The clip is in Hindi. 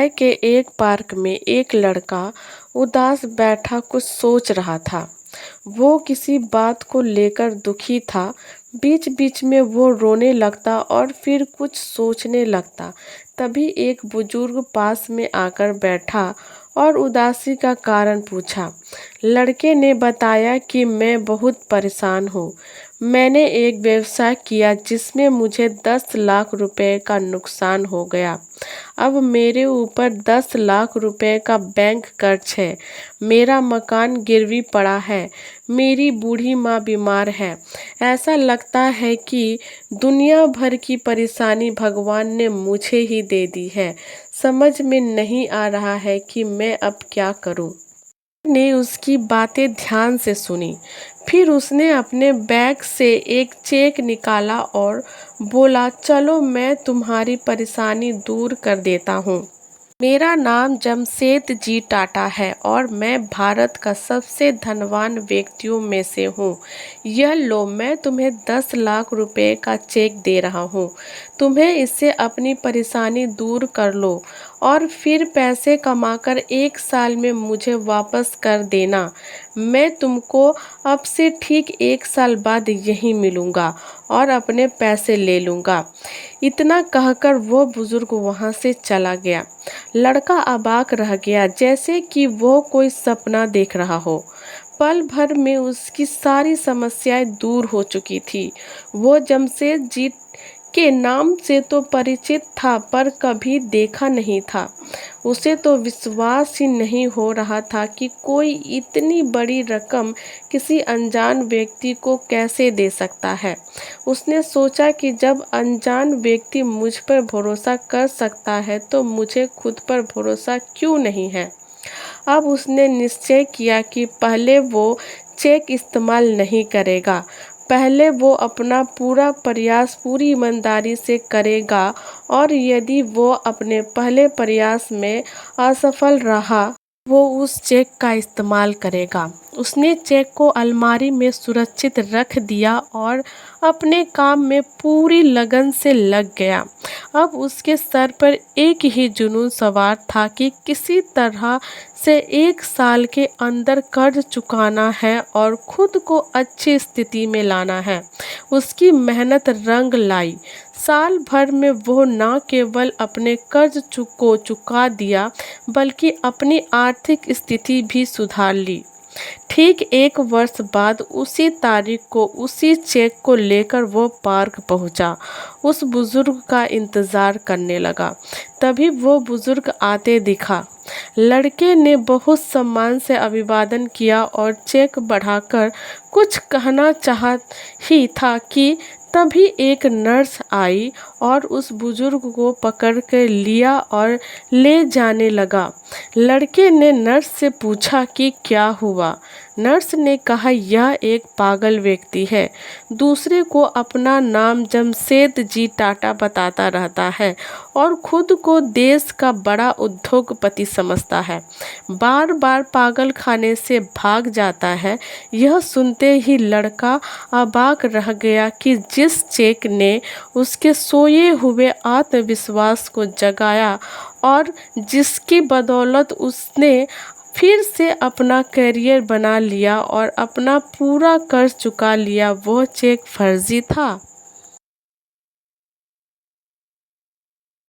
मुंबई के एक पार्क में एक लड़का उदास बैठा कुछ सोच रहा था। वो किसी बात को लेकर दुखी था। बीच बीच में वो रोने लगता और फिर कुछ सोचने लगता। तभी एक बुजुर्ग पास में आकर बैठा और उदासी का कारण पूछा। लड़के ने बताया कि मैं बहुत परेशान हूँ। मैंने एक व्यवसाय किया जिसमें मुझे 10 लाख रुपए का नुकसान हो गया। अब मेरे ऊपर 10 लाख रुपए का बैंक कर्ज है। मेरा मकान गिरवी पड़ा है। मेरी बूढ़ी माँ बीमार है। ऐसा लगता है कि दुनिया भर की परेशानी भगवान ने मुझे ही दे दी है। समझ में नहीं आ रहा है कि मैं अब क्या करूं। ने उसकी बातें ध्यान से सुनी। फिर उसने अपने बैग से एक चेक निकाला और बोला, चलो मैं तुम्हारी परेशानी दूर कर देता हूँ। मेरा नाम जमशेद जी टाटा है और मैं भारत का सबसे धनवान व्यक्तियों में से हूँ। यह लो, मैं तुम्हें 10 लाख रुपए का चेक दे रहा हूँ। तुम्हें इससे अपनी परेशानी दूर कर लो और फिर पैसे कमाकर 1 साल में मुझे वापस कर देना। मैं तुमको अब से ठीक 1 साल बाद यहीं मिलूँगा और अपने पैसे ले लूँगा। इतना कहकर वो बुजुर्ग वहाँ से चला गया। लड़का अबाक रह गया, जैसे कि वो कोई सपना देख रहा हो। पल भर में उसकी सारी समस्याएं दूर हो चुकी थी। वो जमशेद जी के नाम से तो परिचित था पर कभी देखा नहीं था। उसे तो विश्वास ही नहीं हो रहा था कि कोई इतनी बड़ी रकम किसी अनजान व्यक्ति को कैसे दे सकता है। उसने सोचा कि जब अनजान व्यक्ति मुझ पर भरोसा कर सकता है तो मुझे खुद पर भरोसा क्यों नहीं है। अब उसने निश्चय किया कि पहले वो चेक इस्तेमाल नहीं करेगा। पहले वो अपना पूरा प्रयास पूरी ईमानदारी से करेगा और यदि वो अपने पहले प्रयास में असफल रहा वो उस चेक का इस्तेमाल करेगा। उसने चेक को अलमारी में सुरक्षित रख दिया और अपने काम में पूरी लगन से लग गया। अब उसके सर पर एक ही जुनून सवार था कि किसी तरह से 1 साल के अंदर कर्ज चुकाना है और खुद को अच्छी स्थिति में लाना है। उसकी मेहनत रंग लाई। साल भर में वो न केवल अपने कर्ज को चुका दिया बल्कि अपनी आर्थिक स्थिति भी सुधार ली। ठीक 1 वर्ष बाद उसी तारीख को उसी चेक को लेकर वो पार्क पहुंचा। उस बुजुर्ग का इंतजार करने लगा। तभी वो बुजुर्ग आते दिखा। लड़के ने बहुत सम्मान से अभिवादन किया और चेक बढ़ाकर कुछ कहना चाहा ही था कि तभी एक नर्स आई और उस बुजुर्ग को पकड़ कर लिया और ले जाने लगा। लड़के ने नर्स से पूछा कि क्या हुआ। नर्स ने कहा, यह एक पागल व्यक्ति है। दूसरे को अपना नाम जमशेद जी टाटा बताता रहता है और खुद को देश का बड़ा उद्योगपति समझता है। बार बार पागल खाने से भाग जाता है। यह सुनते ही लड़का अबाक रह गया कि जिस चेक ने उसके सोए हुए आत्मविश्वास को जगाया और जिसकी बदौलत उसने फिर से अपना करियर बना लिया और अपना पूरा कर्ज चुका लिया, वो चेक फर्जी था।